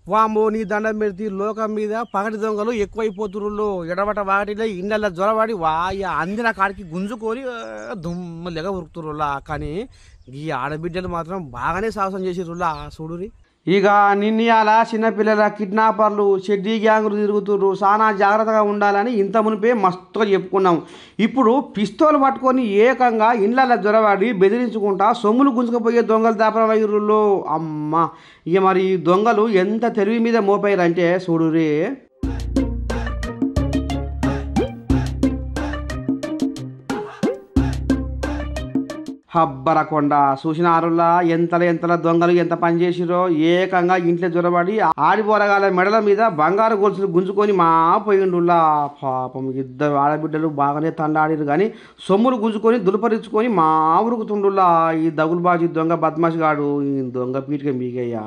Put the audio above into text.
వామ్మో నీ దండం పెడితే లోకం మీద పగటి దొంగలు ఎక్కువైపోతున్నారు. ఎడబట వాటిలో ఇళ్ళల్లో జ్వరబడి వాయ అందిన కాడికి గుంజుకొని దుమ్మలేక ఉరుకుతురులా. కానీ ఈ ఆడబిడ్డలు మాత్రం బాగానే సాహసం చేసిర్రులా చూడురి. ఇక నిన్నయాల చిన్నపిల్లల కిడ్నాపర్లు షెడ్డీ గ్యాంగులు తిరుగుతుర్రు. చాలా జాగ్రత్తగా ఉండాలని ఇంత మునిపే మస్తుగా చెప్పుకున్నాం. ఇప్పుడు పిస్తోల్ పట్టుకొని ఏకంగా ఇండ్ల జ్వరవాడి బెదిరించుకుంటా సొమ్ములు గుంజుకుపోయే దొంగలు దాపరమయ్యుర్రులో. అమ్మ ఇక మరి ఈ దొంగలు ఎంత తెలివి మీద మోపారంటే చూడురే. హబ్బరకొండ చూసినారులా ఎంతల దొంగలు ఎంత పని చేసిరో. ఏకంగా ఇంట్లో జ్వరబడి ఆడిపోరగాల మెడల మీద బంగారు గొలుసులు గుంజుకొని మా పోయిండులా. పాపం ఇద్దరు ఆడబిడ్డలు బాగానే తండాడిరు కానీ సొమ్ములు గుంజుకొని దులుపరించుకొని మా ఉరుకుతుండులా ఈ దగులుబాజీ దొంగ బద్మాష్ గాడు. ఈ దొంగ పీటిక మీకయ్యా.